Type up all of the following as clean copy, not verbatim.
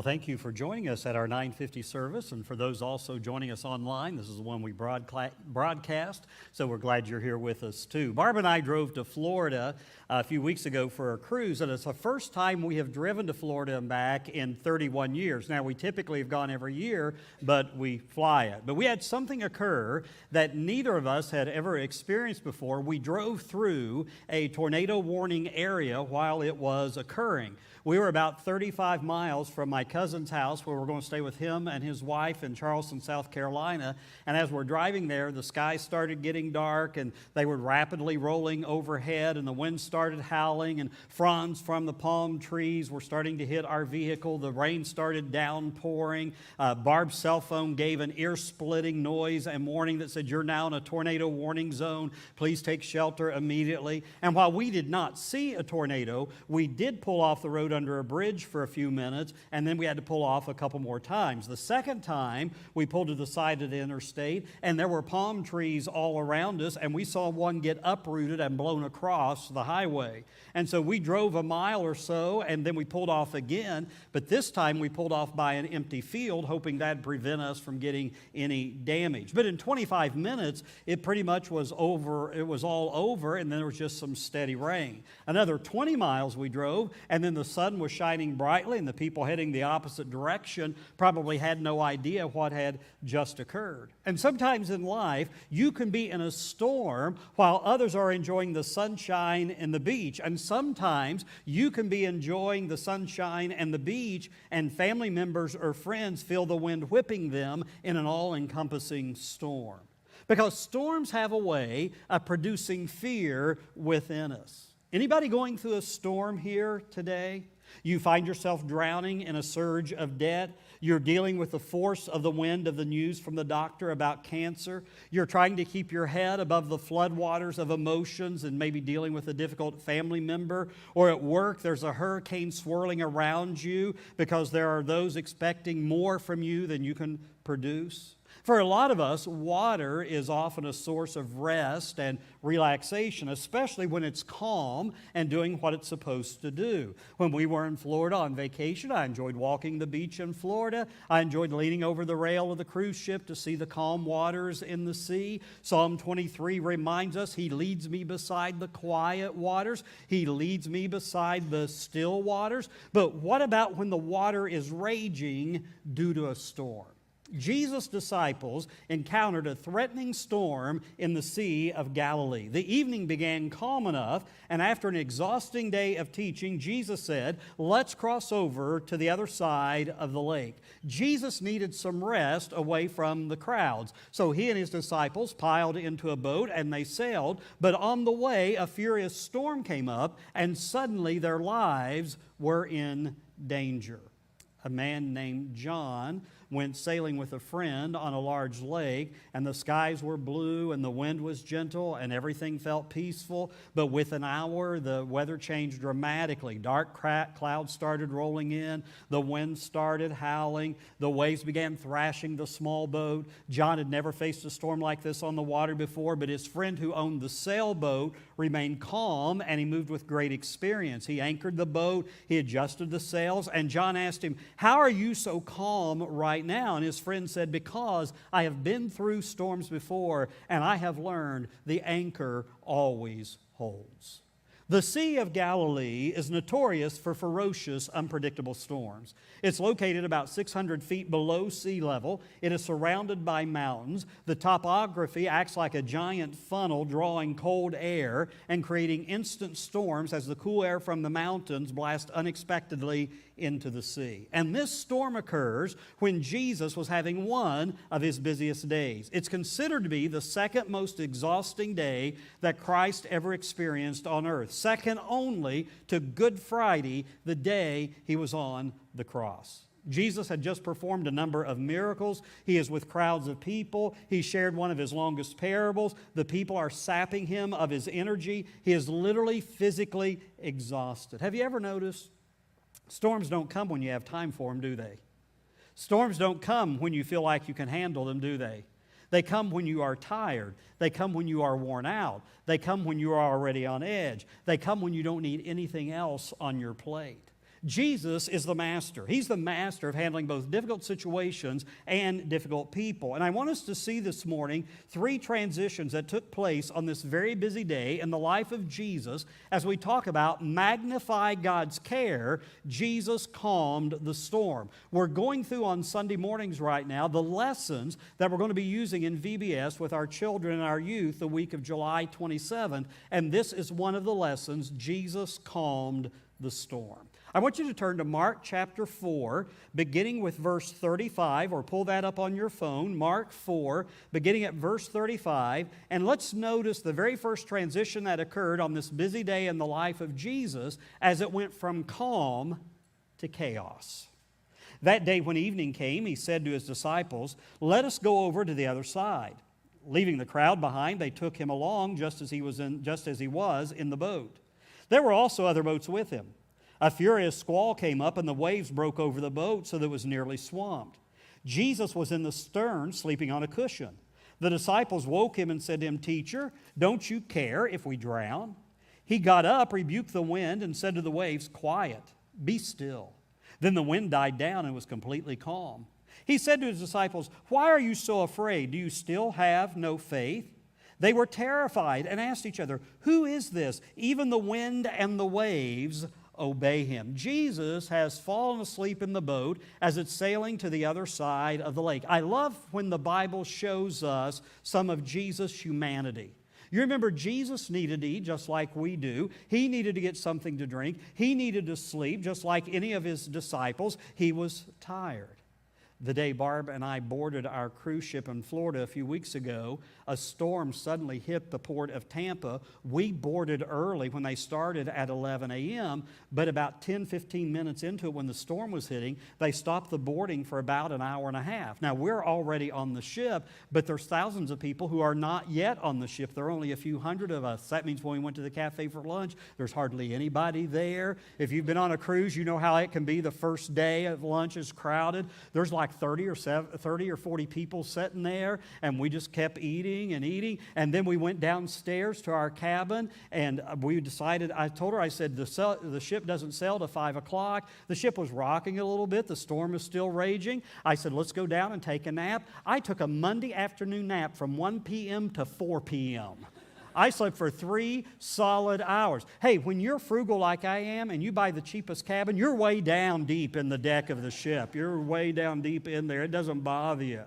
Well, thank you for joining us at our 9:50 service, and for those also joining us online, this is the one we broadcast, so we're glad you're here with us too. Barb and I drove to Florida a few weeks ago for a cruise, and it's the first time we have driven to Florida and back in 31 years. Now, we typically have gone every year, but we fly it. But we had something occur that neither of us had ever experienced before. We drove through a tornado warning area while it was occurring. We were about 35 miles from my cousin's house where we're going to stay with him and his wife in Charleston, South Carolina. And as we're driving there, the sky started getting dark and they were rapidly rolling overhead and the wind started howling and fronds from the palm trees were starting to hit our vehicle. The rain started downpouring. Barb's cell phone gave an ear-splitting noise and warning that said, "You're now in a tornado warning zone. Please take shelter immediately." And while we did not see a tornado, we did pull off the road under a bridge for a few minutes, and then we had to pull off a couple more times. The second time, we pulled to the side of the interstate, and there were palm trees all around us, and we saw one get uprooted and blown across the highway. And so we drove a mile or so, and then we pulled off again, but this time we pulled off by an empty field, hoping that'd prevent us from getting any damage. But in 25 minutes, it pretty much was over. It was all over, and then there was just some steady rain. Another 20 miles we drove, and then the sun was shining brightly, and the people heading the opposite direction probably had no idea what had just occurred. And sometimes in life, you can be in a storm while others are enjoying the sunshine and the beach. And sometimes you can be enjoying the sunshine and the beach, and family members or friends feel the wind whipping them in an all-encompassing storm. Because storms have a way of producing fear within us. Anybody going through a storm here today? You find yourself drowning in a surge of debt. You're dealing with the force of the wind of the news from the doctor about cancer. You're trying to keep your head above the floodwaters of emotions and maybe dealing with a difficult family member. Or at work, there's a hurricane swirling around you because there are those expecting more from you than you can produce. For a lot of us, water is often a source of rest and relaxation, especially when it's calm and doing what it's supposed to do. When we were in Florida on vacation, I enjoyed walking the beach in Florida. I enjoyed leaning over the rail of the cruise ship to see the calm waters in the sea. Psalm 23 reminds us, He leads me beside the quiet waters. He leads me beside the still waters. But what about when the water is raging due to a storm? Jesus' disciples encountered a threatening storm in the Sea of Galilee. The evening began calm enough, and after an exhausting day of teaching, Jesus said, "Let's cross over to the other side of the lake." Jesus needed some rest away from the crowds. So he and his disciples piled into a boat and they sailed, but on the way a furious storm came up, and suddenly their lives were in danger. A man named John went sailing with a friend on a large lake, and the skies were blue and the wind was gentle and everything felt peaceful. But within an hour, the weather changed dramatically. Dark clouds started rolling in. The wind started howling. The waves began thrashing the small boat. John had never faced a storm like this on the water before, but his friend who owned the sailboat remained calm, and he moved with great experience. He anchored the boat, he adjusted the sails, and John asked him, "How are you so calm right now?" And his friend said, "Because I have been through storms before, and I have learned the anchor always holds." The Sea of Galilee is notorious for ferocious, unpredictable storms. It's located about 600 feet below sea level. It is surrounded by mountains. The topography acts like a giant funnel drawing cold air and creating instant storms as the cool air from the mountains blasts unexpectedly into the sea. And this storm occurs when Jesus was having one of his busiest days. It's considered to be the second most exhausting day that Christ ever experienced on earth, second only to Good Friday, the day he was on the cross. Jesus had just performed a number of miracles. He is with crowds of people. He shared one of his longest parables. The people are sapping him of his energy. He is literally physically exhausted. Have you ever noticed? Storms don't come when you have time for them, do they? Storms don't come when you feel like you can handle them, do they? They come when you are tired. They come when you are worn out. They come when you are already on edge. They come when you don't need anything else on your plate. Jesus is the master. He's the master of handling both difficult situations and difficult people. And I want us to see this morning 3 transitions that took place on this very busy day in the life of Jesus. As we talk about magnify God's care, Jesus calmed the storm. We're going through on Sunday mornings right now the lessons that we're going to be using in VBS with our children and our youth the week of July 27th. And this is one of the lessons, Jesus calmed the storm. I want you to turn to Mark chapter 4, beginning with verse 35, or pull that up on your phone, Mark 4, beginning at verse 35, and let's notice the very first transition that occurred on this busy day in the life of Jesus as it went from calm to chaos. That day when evening came, he said to his disciples, "Let us go over to the other side." Leaving the crowd behind, they took him along just as he was in the boat. There were also other boats with him. A furious squall came up, and the waves broke over the boat so that it was nearly swamped. Jesus was in the stern, sleeping on a cushion. The disciples woke him and said to him, "Teacher, don't you care if we drown?" He got up, rebuked the wind, and said to the waves, "Quiet, be still." Then the wind died down and was completely calm. He said to his disciples, "Why are you so afraid? Do you still have no faith?" They were terrified and asked each other, "Who is this? Even the wind and the waves obey him." Jesus has fallen asleep in the boat as it's sailing to the other side of the lake. I love when the Bible shows us some of Jesus' humanity. You remember Jesus needed to eat just like we do. He needed to get something to drink. He needed to sleep just like any of his disciples. He was tired. The day Barb and I boarded our cruise ship in Florida a few weeks ago, a storm suddenly hit the port of Tampa. We boarded early when they started at 11 a.m., but about 10-15 minutes into it when the storm was hitting, they stopped the boarding for about an hour and a half. Now, we're already on the ship, but there's thousands of people who are not yet on the ship. There are only a few hundred of us. That means when we went to the cafe for lunch, there's hardly anybody there. If you've been on a cruise, you know how it can be. The first day of lunch is crowded. There's like 30 or 40 people sitting there, and we just kept eating and eating. And then we went downstairs to our cabin, and we decided, I told her, I said, the ship doesn't sail to 5 o'clock. The ship was rocking a little bit. The storm is still raging. I said, let's go down and take a nap. I took a Monday afternoon nap from 1 p.m. to 4 p.m. I slept for 3 solid hours. Hey, when you're frugal like I am and you buy the cheapest cabin, you're way down deep in the deck of the ship. You're way down deep in there. It doesn't bother you.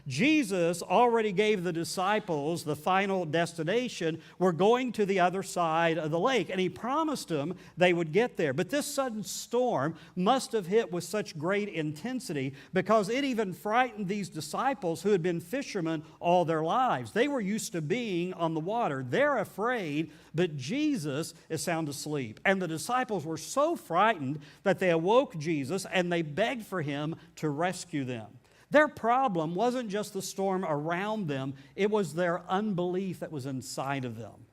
Jesus already gave the disciples the final destination. We're going to the other side of the lake. And he promised them they would get there. But this sudden storm must have hit with such great intensity because it even frightened these disciples who had been fishermen all their lives. They were used to being on the water. They're afraid, but Jesus is sound asleep. And the disciples were so frightened that they awoke Jesus and they begged for him to rescue them. Their problem wasn't just the storm around them, it was their unbelief that was inside of them.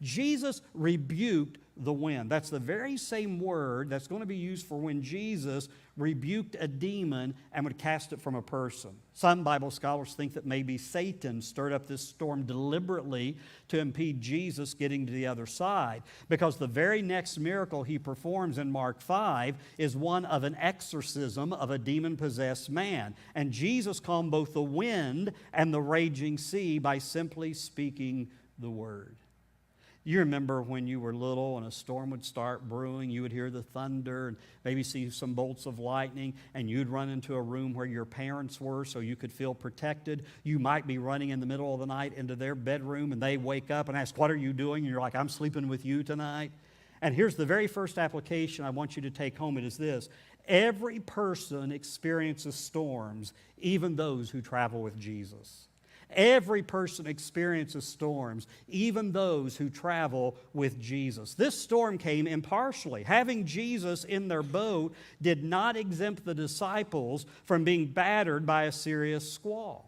Jesus rebuked the wind. That's the very same word that's going to be used for when Jesus rebuked a demon and would cast it from a person. Some Bible scholars think that maybe Satan stirred up this storm deliberately to impede Jesus getting to the other side, because the very next miracle he performs in Mark 5 is one of an exorcism of a demon-possessed man. And Jesus calmed both the wind and the raging sea by simply speaking the word. You remember when you were little and a storm would start brewing, you would hear the thunder and maybe see some bolts of lightning, and you'd run into a room where your parents were so you could feel protected. You might be running in the middle of the night into their bedroom, and they wake up and ask, "What are you doing?" And you're like, "I'm sleeping with you tonight." And here's the very first application I want you to take home. It is this: every person experiences storms, even those who travel with Jesus. Every person experiences storms, even those who travel with Jesus. This storm came impartially. Having Jesus in their boat did not exempt the disciples from being battered by a serious squall.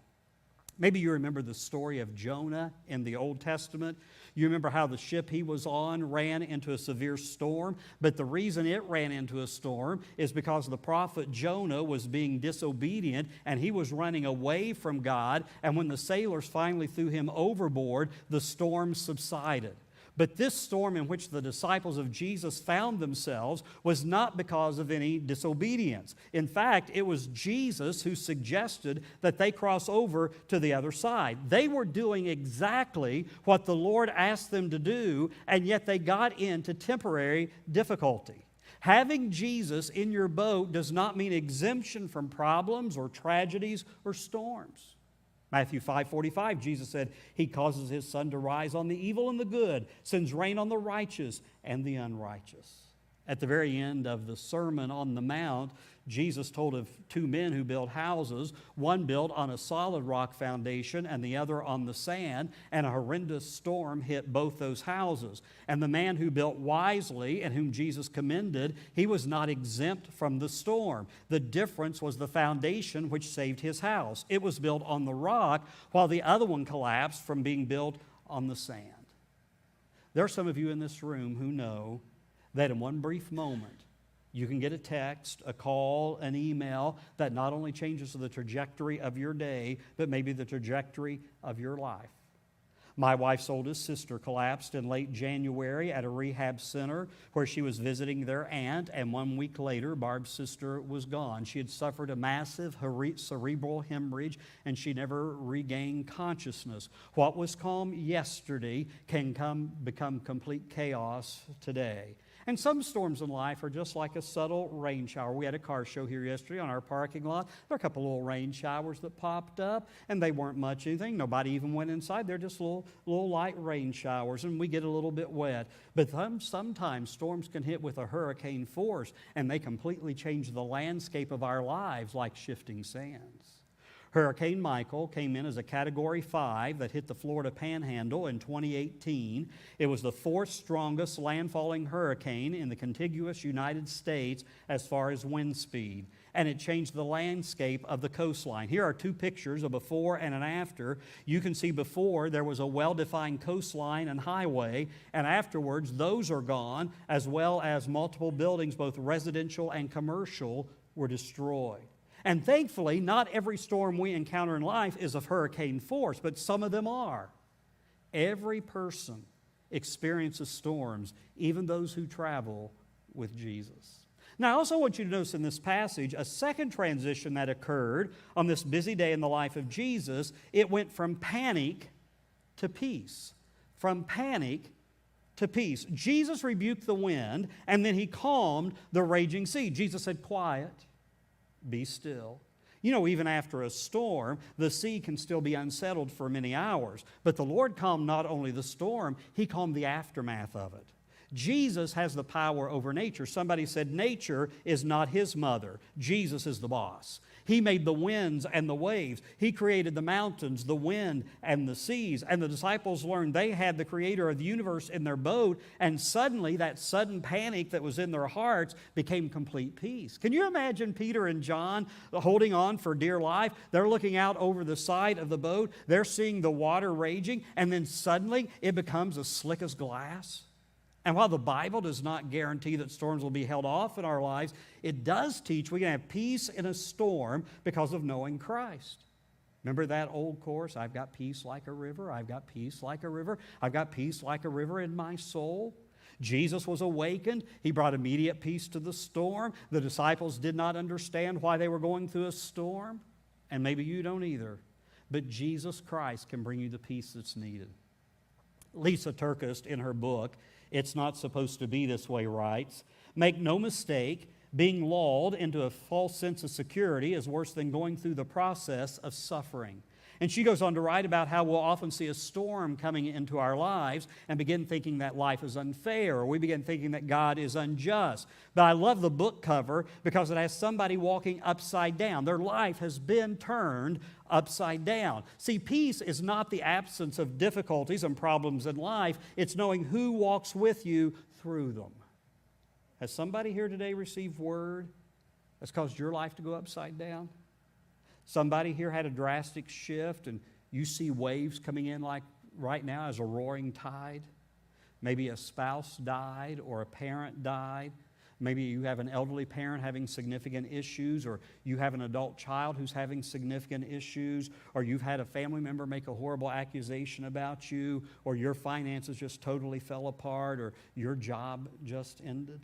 Maybe you remember the story of Jonah in the Old Testament. You remember how the ship he was on ran into a severe storm, but the reason it ran into a storm is because the prophet Jonah was being disobedient and he was running away from God, and when the sailors finally threw him overboard, the storm subsided. But this storm in which the disciples of Jesus found themselves was not because of any disobedience. In fact, it was Jesus who suggested that they cross over to the other side. They were doing exactly what the Lord asked them to do, and yet they got into temporary difficulty. Having Jesus in your boat does not mean exemption from problems or tragedies or storms. Matthew 5:45, Jesus said, He causes His sun to rise on the evil and the good, sends rain on the righteous and the unrighteous. At the very end of the Sermon on the Mount, Jesus told of two men who built houses, one built on a solid rock foundation and the other on the sand, and a horrendous storm hit both those houses. And the man who built wisely and whom Jesus commended, he was not exempt from the storm. The difference was the foundation which saved his house. It was built on the rock, while the other one collapsed from being built on the sand. There are some of you in this room who know that in one brief moment, you can get a text, a call, an email that not only changes the trajectory of your day, but maybe the trajectory of your life. My wife's oldest sister collapsed in late January at a rehab center where she was visiting their aunt, and 1 week later, Barb's sister was gone. She had suffered a massive cerebral hemorrhage, and she never regained consciousness. What was calm yesterday can become complete chaos today. And some storms in life are just like a subtle rain shower. We had a car show here yesterday on our parking lot. There were a couple little rain showers that popped up, and they weren't much anything. Nobody even went inside. They're just little light rain showers, and we get a little bit wet. But sometimes storms can hit with a hurricane force, and they completely change the landscape of our lives like shifting sands. Hurricane Michael came in as a Category 5 that hit the Florida Panhandle in 2018. It was the fourth strongest landfalling hurricane in the contiguous United States as far as wind speed, and it changed the landscape of the coastline. Here are two pictures, a before and an after. You can see before there was a well-defined coastline and highway, and afterwards those are gone, as well as multiple buildings, both residential and commercial, were destroyed. And thankfully, not every storm we encounter in life is of hurricane force, but some of them are. Every person experiences storms, even those who travel with Jesus. Now, I also want you to notice in this passage a second transition that occurred on this busy day in the life of Jesus. It went from panic to peace. From panic to peace. Jesus rebuked the wind, and then He calmed the raging sea. Jesus said, "Quiet. Be still." You know, even after a storm, the sea can still be unsettled for many hours. But the Lord calmed not only the storm, He calmed the aftermath of it. Jesus has the power over nature. Somebody said nature is not His mother. Jesus is the boss. He made the winds and the waves. He created the mountains, the wind, and the seas. And the disciples learned they had the Creator of the universe in their boat, and suddenly that sudden panic that was in their hearts became complete peace. Can you imagine Peter and John holding on for dear life? They're looking out over the side of the boat. They're seeing the water raging, and then suddenly it becomes as slick as glass. And while the Bible does not guarantee that storms will be held off in our lives, it does teach we can have peace in a storm because of knowing Christ. Remember that old chorus, "I've got peace like a river, I've got peace like a river, I've got peace like a river in my soul"? Jesus was awakened. He brought immediate peace to the storm. The disciples did not understand why they were going through a storm, and maybe you don't either. But Jesus Christ can bring you the peace that's needed. Lisa Turkist, in her book, "It's Not Supposed to Be This Way," writes, "Make no mistake, being lulled into a false sense of security is worse than going through the process of suffering." And she goes on to write about how we'll often see a storm coming into our lives and begin thinking that life is unfair, or we begin thinking that God is unjust. But I love the book cover because it has somebody walking upside down. Their life has been turned upside down. See, peace is not the absence of difficulties and problems in life. It's knowing who walks with you through them. Has somebody here today received word that's caused your life to go upside down? Somebody here had a drastic shift and you see waves coming in like right now as a roaring tide. Maybe a spouse died or a parent died. Maybe you have an elderly parent having significant issues, or you have an adult child who's having significant issues, or you've had a family member make a horrible accusation about you, or your finances just totally fell apart, or your job just ended.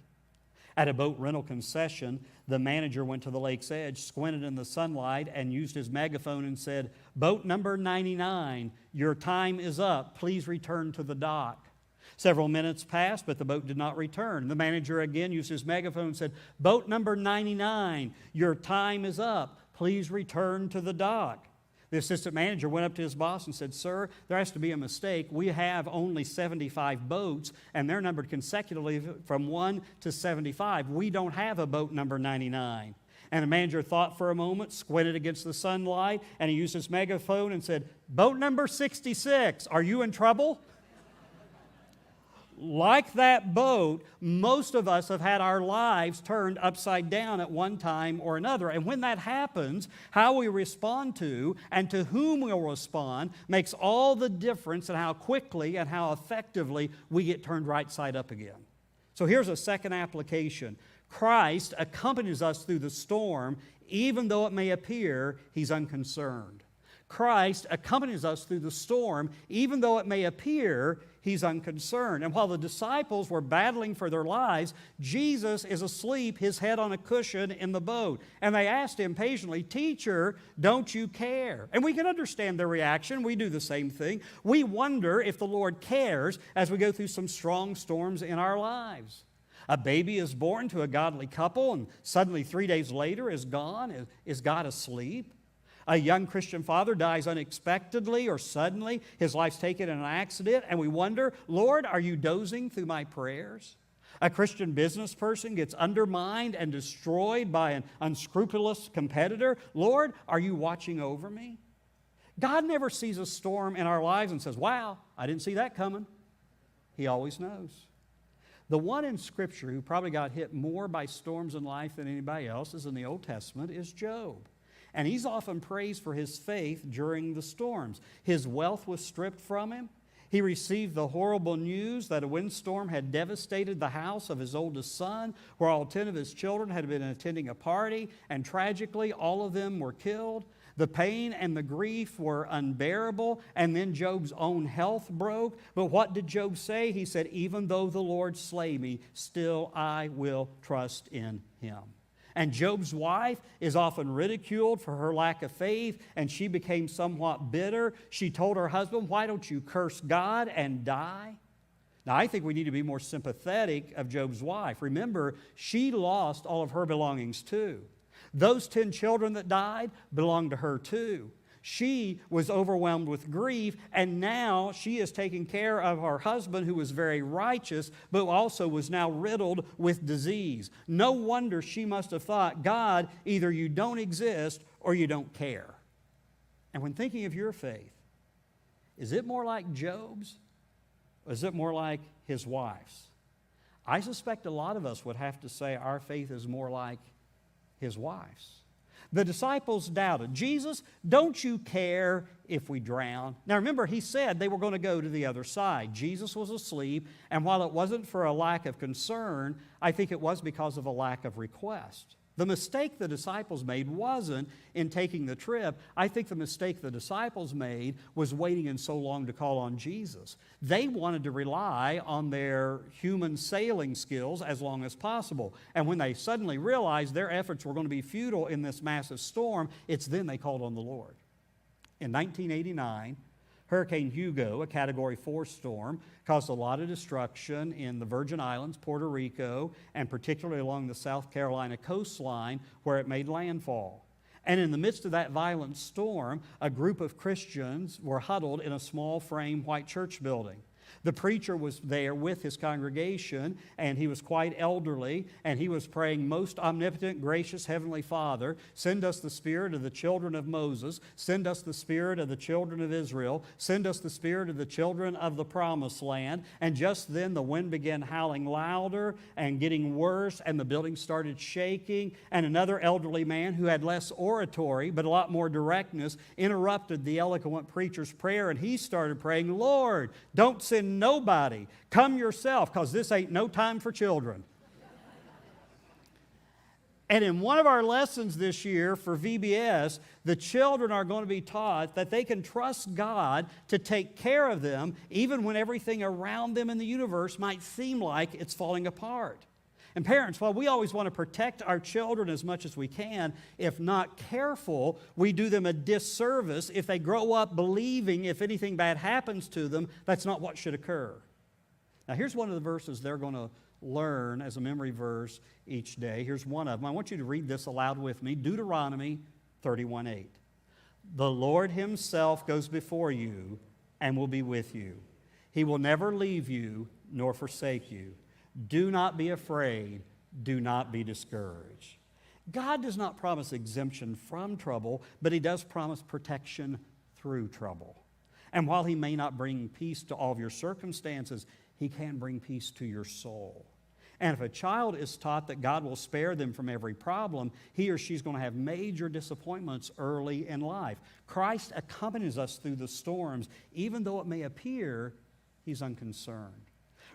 At a boat rental concession, the manager went to the lake's edge, squinted in the sunlight, and used his megaphone and said, "Boat number 99, your time is up. Please return to the dock." Several minutes passed, but the boat did not return. The manager again used his megaphone and said, "Boat number 99, your time is up. Please return to the dock." The assistant manager went up to his boss and said, "Sir, there has to be a mistake. We have only 75 boats, and they're numbered consecutively from 1 to 75. We don't have a boat number 99. And the manager thought for a moment, squinted against the sunlight, and he used his megaphone and said, "Boat number 66, are you in trouble?" Like that boat, most of us have had our lives turned upside down at one time or another. And when that happens, how we respond to and to whom we'll respond makes all the difference in how quickly and how effectively we get turned right side up again. So here's a second application. Christ accompanies us through the storm, even though it may appear He's unconcerned. Christ accompanies us through the storm, even though it may appear He's unconcerned. And while the disciples were battling for their lives, Jesus is asleep, his head on a cushion in the boat. And they asked him patiently, "Teacher, don't you care?" And we can understand their reaction. We do the same thing. We wonder if the Lord cares as we go through some strong storms in our lives. A baby is born to a godly couple, and suddenly 3 days later is gone. Is God asleep? A young Christian father dies unexpectedly or suddenly. His life's taken in an accident, and we wonder, "Lord, are you dozing through my prayers?" A Christian business person gets undermined and destroyed by an unscrupulous competitor. "Lord, are you watching over me?" God never sees a storm in our lives and says, "Wow, I didn't see that coming." He always knows. The one in Scripture who probably got hit more by storms in life than anybody else is in the Old Testament is Job. And he's often praised for his faith during the storms. His wealth was stripped from him. He received the horrible news that a windstorm had devastated the house of his oldest son, where all 10 of his children had been attending a party, and tragically, all of them were killed. The pain and the grief were unbearable, and then Job's own health broke. But what did Job say? He said, "Even though the Lord slay me, still I will trust in Him." And Job's wife is often ridiculed for her lack of faith, and she became somewhat bitter. She told her husband, "Why don't you curse God and die?" Now, I think we need to be more sympathetic of Job's wife. Remember, she lost all of her belongings too. Those 10 children that died belonged to her too. She was overwhelmed with grief, and now she is taking care of her husband, who was very righteous, but also was now riddled with disease. No wonder she must have thought, "God, either you don't exist or you don't care." And when thinking of your faith, is it more like Job's, or is it more like his wife's? I suspect a lot of us would have to say our faith is more like his wife's. The disciples doubted. "Jesus, don't you care if we drown?" Now remember, he said they were going to go to the other side. Jesus was asleep, and while it wasn't for a lack of concern, I think it was because of a lack of request. The mistake the disciples made wasn't in taking the trip. I think the mistake the disciples made was waiting in so long to call on Jesus. They wanted to rely on their human sailing skills as long as possible. And when they suddenly realized their efforts were going to be futile in this massive storm, it's then they called on the Lord. In 1989, Hurricane Hugo, a Category 4 storm, caused a lot of destruction in the Virgin Islands, Puerto Rico, and particularly along the South Carolina coastline where it made landfall. And in the midst of that violent storm, a group of Christians were huddled in a small frame white church building. The preacher was there with his congregation, and he was quite elderly, and he was praying, "Most omnipotent, gracious Heavenly Father, send us the spirit of the children of Moses, send us the spirit of the children of Israel, send us the spirit of the children of the promised land." And just then the wind began howling louder and getting worse, and the building started shaking, and another elderly man who had less oratory but a lot more directness interrupted the eloquent preacher's prayer, and he started praying, "Lord, don't send nobody. Come yourself, because this ain't no time for children." And in one of our lessons this year for VBS, the children are going to be taught that they can trust God to take care of them even when everything around them in the universe might seem like it's falling apart. And parents, while we always want to protect our children as much as we can, if not careful, we do them a disservice if they grow up believing if anything bad happens to them, that's not what should occur. Now here's one of the verses they're going to learn as a memory verse each day. Here's one of them. I want you to read this aloud with me. Deuteronomy 31:8. The Lord Himself goes before you and will be with you. He will never leave you nor forsake you. Do not be afraid. Do not be discouraged. God does not promise exemption from trouble, but He does promise protection through trouble. And while He may not bring peace to all of your circumstances, He can bring peace to your soul. And if a child is taught that God will spare them from every problem, he or she is going to have major disappointments early in life. Christ accompanies us through the storms, even though it may appear He's unconcerned.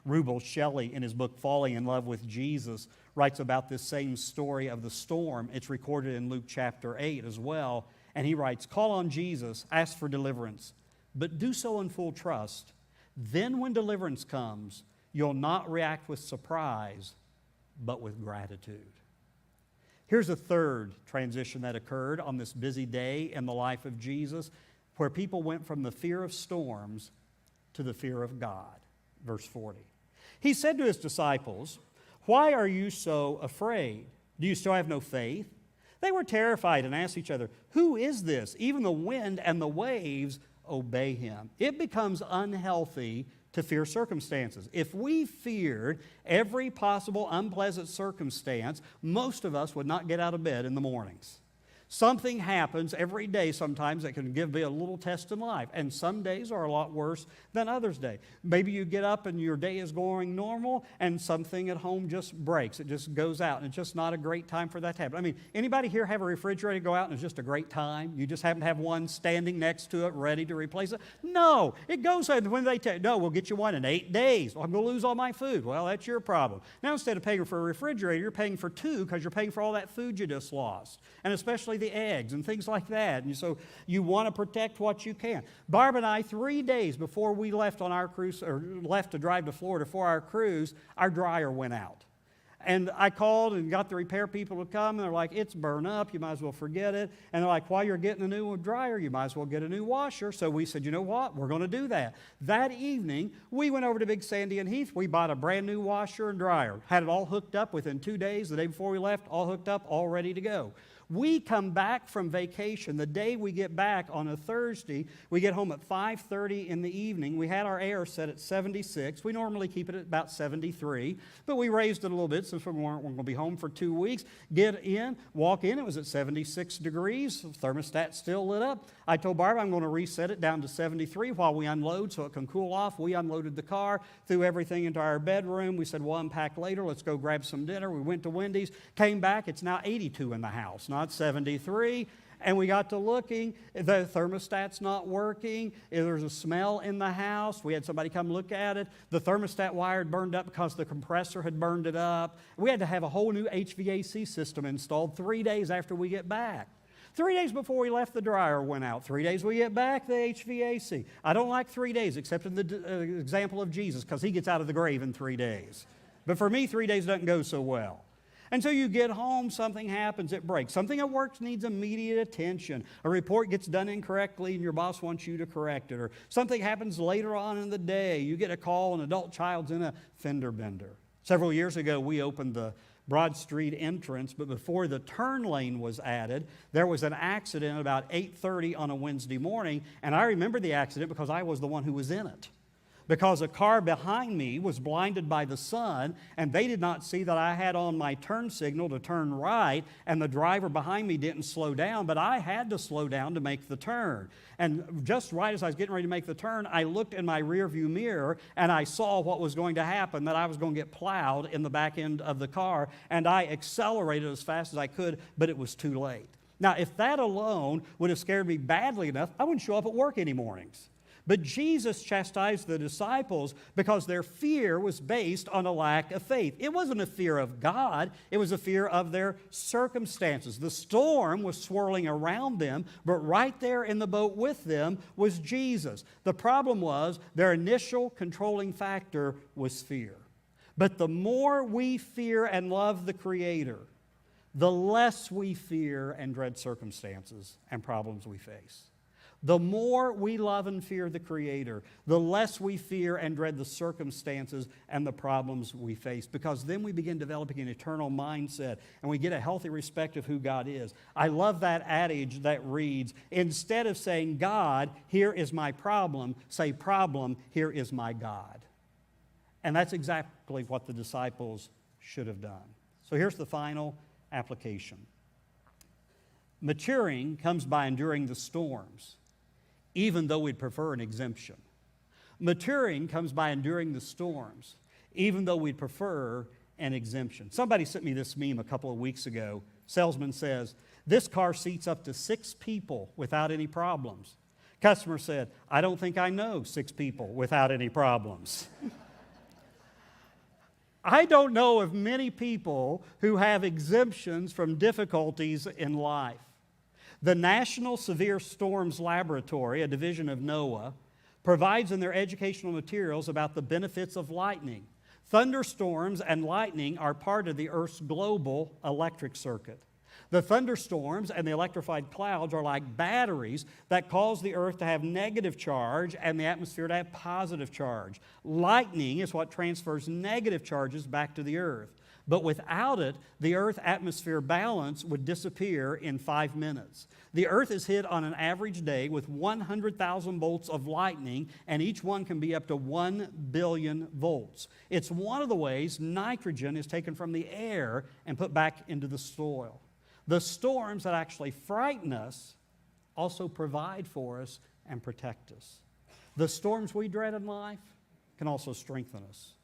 Rubel Shelley, in his book Falling in Love with Jesus, writes about this same story of the storm. It's recorded in Luke chapter 8 as well. And he writes, call on Jesus, ask for deliverance, but do so in full trust. Then when deliverance comes, you'll not react with surprise, but with gratitude. Here's a third transition that occurred on this busy day in the life of Jesus, where people went from the fear of storms to the fear of God. Verse 40. He said to His disciples, why are you so afraid? Do you still have no faith? They were terrified and asked each other, who is this? Even the wind and the waves obey Him. It becomes unhealthy to fear circumstances. If we feared every possible unpleasant circumstance, most of us would not get out of bed in the mornings. Something happens every day sometimes that can give me a little test in life. And some days are a lot worse than others' days. Maybe you get up and your day is going normal and something at home just breaks. It just goes out and it's just not a great time for that to happen. I mean, anybody here have a refrigerator go out and it's just a great time? You just happen to have one standing next to it ready to replace it? No. It goes when they tell you, no, we'll get you one in 8 days. Well, I'm going to lose all my food. Well, that's your problem. Now instead of paying for a refrigerator, you're paying for 2 because you're paying for all that food you just lost. And especially the eggs and things like that. And so you want to protect what you can. Barb and I, 3 days before we left on our cruise, or left to drive to Florida for our cruise, our dryer went out. And I called and got the repair people to come, and they're like, it's burned up, you might as well forget it. And they're like, while you're getting a new dryer, you might as well get a new washer. So we said, you know what, we're going to do that. That evening, we went over to Big Sandy and Heath. We bought a brand new washer and dryer. Had it all hooked up within 2 days, the day before we left, all hooked up, all ready to go. We come back from vacation. The day we get back on a Thursday, we get home at 5:30 in the evening. We had our air set at 76. We normally keep it at about 73, but we raised it a little bit since we weren't going to be home for 2 weeks. Get in, walk in, it was at 76 degrees. The thermostat still lit up. I told Barb I'm going to reset it down to 73 while we unload so it can cool off. We unloaded the car, threw everything into our bedroom. We said, we'll unpack later. Let's go grab some dinner. We went to Wendy's, came back. It's now 82 in the house, not 73. And we got to looking. The thermostat's not working. There's a smell in the house. We had somebody come look at it. The thermostat wire had burned up because the compressor had burned it up. We had to have a whole new HVAC system installed 3 days after we get back. 3 days before we left, the dryer went out. 3 days we get back, the HVAC. I don't like 3 days, except in the example of Jesus, because He gets out of the grave in 3 days. But for me, 3 days doesn't go so well. And so you get home, something happens, it breaks. Something at work needs immediate attention. A report gets done incorrectly and your boss wants you to correct it. Or something happens later on in the day. You get a call, an adult child's in a fender bender. Several years ago, we opened the Broad Street entrance, but before the turn lane was added, there was an accident about 8:30 on a Wednesday morning, and I remember the accident because I was the one who was in it. Because a car behind me was blinded by the sun, and they did not see that I had on my turn signal to turn right, and the driver behind me didn't slow down, but I had to slow down to make the turn. And just right as I was getting ready to make the turn, I looked in my rearview mirror, and I saw what was going to happen, that I was going to get plowed in the back end of the car, and I accelerated as fast as I could, but it was too late. Now, if that alone would have scared me badly enough, I wouldn't show up at work any mornings. But Jesus chastised the disciples because their fear was based on a lack of faith. It wasn't a fear of God, it was a fear of their circumstances. The storm was swirling around them, but right there in the boat with them was Jesus. The problem was their initial controlling factor was fear. But the more we fear and love the Creator, the less we fear and dread circumstances and problems we face. The more we love and fear the Creator, the less we fear and dread the circumstances and the problems we face, because then we begin developing an eternal mindset and we get a healthy respect of who God is. I love that adage that reads, instead of saying, God, here is my problem, say, problem, here is my God. And that's exactly what the disciples should have done. So here's the final application. Maturing comes by enduring the storms, even though we'd prefer an exemption. Maturing comes by enduring the storms, even though we'd prefer an exemption. Somebody sent me this meme a couple of weeks ago. Salesman says, this car seats up to 6 people without any problems. Customer said, I don't think I know 6 people without any problems. I don't know of many people who have exemptions from difficulties in life. The National Severe Storms Laboratory, a division of NOAA, provides in their educational materials about the benefits of lightning. Thunderstorms and lightning are part of the Earth's global electric circuit. The thunderstorms and the electrified clouds are like batteries that cause the Earth to have negative charge and the atmosphere to have positive charge. Lightning is what transfers negative charges back to the Earth. But without it, the Earth-atmosphere balance would disappear in 5 minutes. The Earth is hit on an average day with 100,000 volts of lightning, and each one can be up to 1 billion volts. It's one of the ways nitrogen is taken from the air and put back into the soil. The storms that actually frighten us also provide for us and protect us. The storms we dread in life can also strengthen us.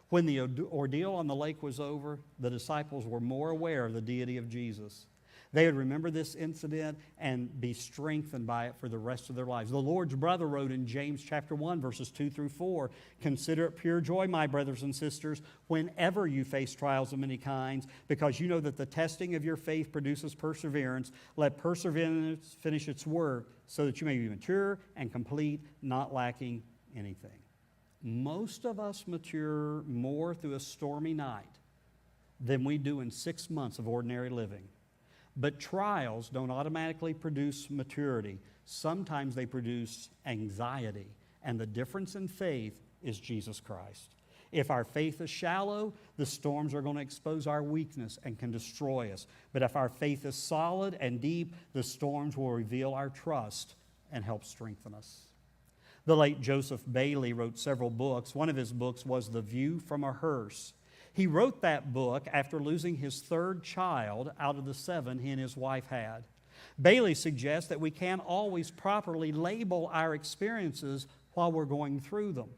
When the ordeal on the lake was over, the disciples were more aware of the deity of Jesus. They would remember this incident and be strengthened by it for the rest of their lives. The Lord's brother wrote in James chapter 1, verses 2 through 4, consider it pure joy, my brothers and sisters, whenever you face trials of many kinds, because you know that the testing of your faith produces perseverance. Let perseverance finish its work so that you may be mature and complete, not lacking anything. Most of us mature more through a stormy night than we do in 6 months of ordinary living. But trials don't automatically produce maturity. Sometimes they produce anxiety. And the difference in faith is Jesus Christ. If our faith is shallow, the storms are going to expose our weakness and can destroy us. But if our faith is solid and deep, the storms will reveal our trust and help strengthen us. The late Joseph Bailey wrote several books. One of his books was The View from a Hearse. He wrote that book after losing his 3rd child out of the 7 he and his wife had. Bailey suggests that we can't always properly label our experiences while we're going through them.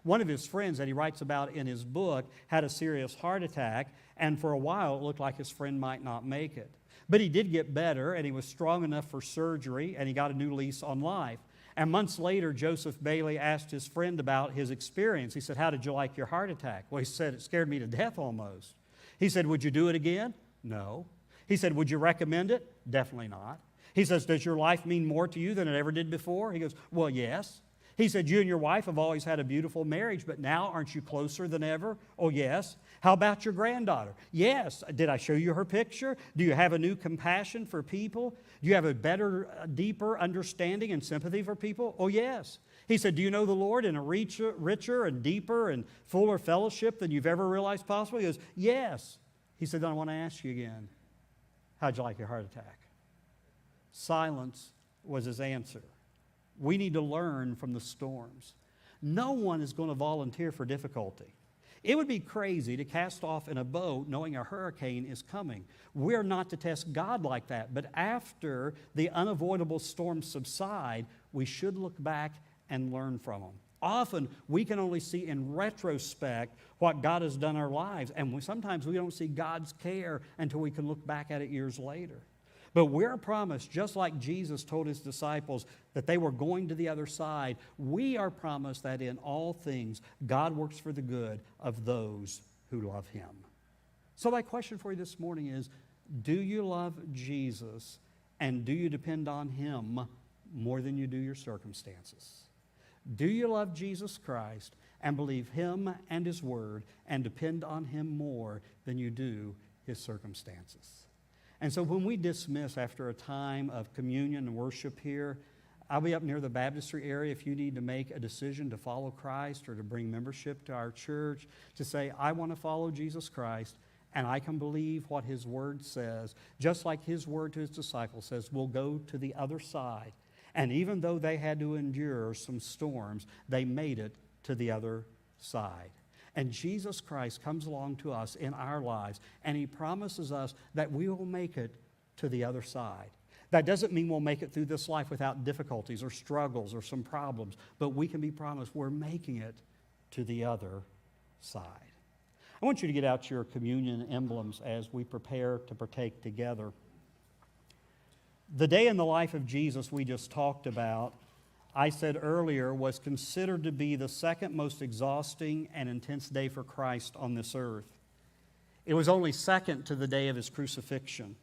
One of his friends that he writes about in his book had a serious heart attack, and for a while it looked like his friend might not make it. But he did get better, and he was strong enough for surgery, and he got a new lease on life. And months later, Joseph Bailey asked his friend about his experience. He said, how did you like your heart attack? Well, he said, it scared me to death almost. He said, would you do it again? No. He said, would you recommend it? Definitely not. He says, does your life mean more to you than it ever did before? He goes, well, yes. He said, you and your wife have always had a beautiful marriage, but now aren't you closer than ever? Oh, yes. How about your granddaughter? Yes. Did I show you her picture? Do you have a new compassion for people? Do you have a better, deeper understanding and sympathy for people? Oh, yes. He said, do you know the Lord in a richer and deeper and fuller fellowship than you've ever realized possible? He goes, yes. He said, then I want to ask you again, how'd you like your heart attack? Silence was his answer. We need to learn from the storms. No one is going to volunteer for difficulty. It would be crazy to cast off in a boat knowing a hurricane is coming. We're not to test God like that. But after the unavoidable storms subside, we should look back and learn from them. Often, we can only see in retrospect what God has done in our lives. And sometimes we don't see God's care until we can look back at it years later. But we're promised, just like Jesus told his disciples that they were going to the other side, we are promised that in all things God works for the good of those who love him. So my question for you this morning is, do you love Jesus and do you depend on him more than you do your circumstances? Do you love Jesus Christ and believe him and his word and depend on him more than you do his circumstances? And so when we dismiss after a time of communion and worship here, I'll be up near the baptistry area if you need to make a decision to follow Christ or to bring membership to our church, to say, I want to follow Jesus Christ and I can believe what his word says. Just like his word to his disciples says, we'll go to the other side. And even though they had to endure some storms, they made it to the other side. And Jesus Christ comes along to us in our lives, and he promises us that we will make it to the other side. That doesn't mean we'll make it through this life without difficulties or struggles or some problems, but we can be promised we're making it to the other side. I want you to get out your communion emblems as we prepare to partake together. The day in the life of Jesus we just talked about, I said earlier, was considered to be the second most exhausting and intense day for Christ on this earth. It was only second to the day of his crucifixion.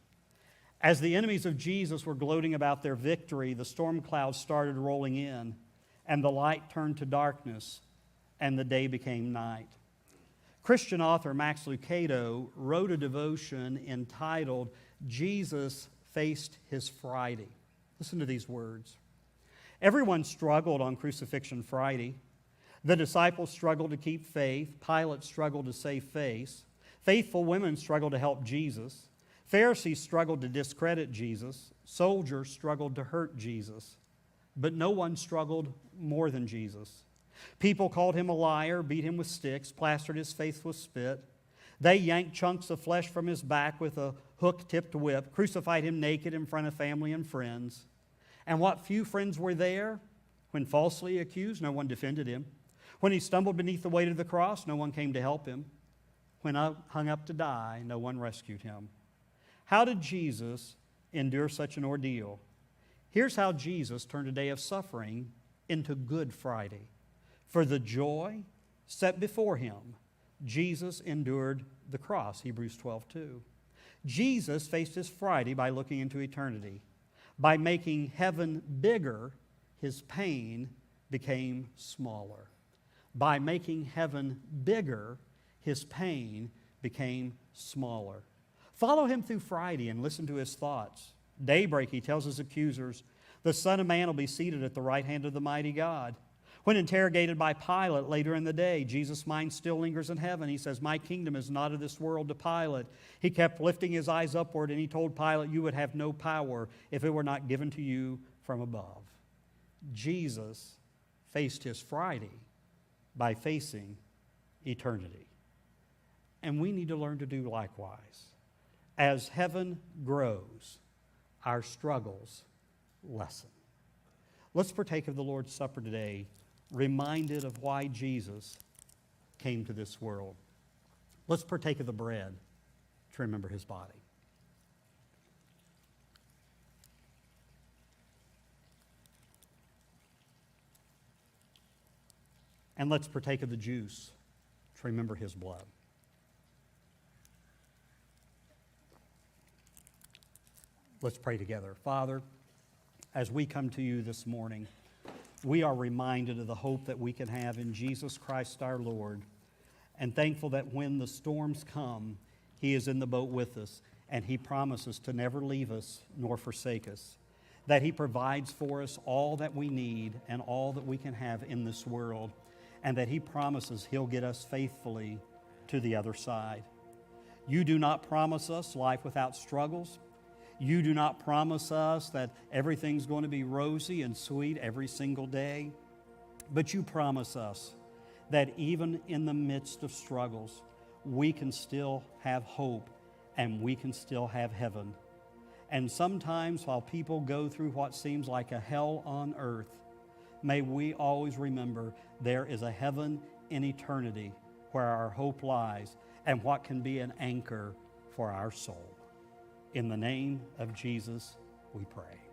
As the enemies of Jesus were gloating about their victory, the storm clouds started rolling in, and the light turned to darkness, and the day became night. Christian author Max Lucado wrote a devotion entitled, Jesus Faced His Friday. Listen to these words. Everyone struggled on Crucifixion Friday. The disciples struggled to keep faith. Pilate struggled to save face. Faithful women struggled to help Jesus. Pharisees struggled to discredit Jesus. Soldiers struggled to hurt Jesus. But no one struggled more than Jesus. People called him a liar, beat him with sticks, plastered his face with spit. They yanked chunks of flesh from his back with a hook-tipped whip, crucified him naked in front of family and friends. And what few friends were there, when falsely accused, no one defended him. When he stumbled beneath the weight of the cross, no one came to help him. When hung up to die, no one rescued him. How did Jesus endure such an ordeal? Here's how Jesus turned a day of suffering into Good Friday. For the joy set before him, Jesus endured the cross, Hebrews 12:2. Jesus faced his Friday by looking into eternity. By making heaven bigger, his pain became smaller. By making heaven bigger, his pain became smaller. Follow him through Friday and listen to his thoughts. Daybreak, he tells his accusers, the Son of Man will be seated at the right hand of the mighty God. When interrogated by Pilate later in the day, Jesus' mind still lingers in heaven. He says, my kingdom is not of this world to Pilate. He kept lifting his eyes upward, and he told Pilate, you would have no power if it were not given to you from above. Jesus faced his Friday by facing eternity. And we need to learn to do likewise. As heaven grows, our struggles lessen. Let's partake of the Lord's Supper today, reminded of why Jesus came to this world. Let's partake of the bread to remember his body. And let's partake of the juice to remember his blood. Let's pray together. Father, as we come to you this morning, we are reminded of the hope that we can have in Jesus Christ our Lord, and thankful that when the storms come, he is in the boat with us, and he promises to never leave us nor forsake us, that he provides for us all that we need and all that we can have in this world, and that he promises he'll get us faithfully to the other side. You do not promise us life without struggles. You do not promise us that everything's going to be rosy and sweet every single day, but you promise us that even in the midst of struggles, we can still have hope and we can still have heaven. And sometimes while people go through what seems like a hell on earth, may we always remember there is a heaven in eternity where our hope lies and what can be an anchor for our soul. In the name of Jesus, we pray.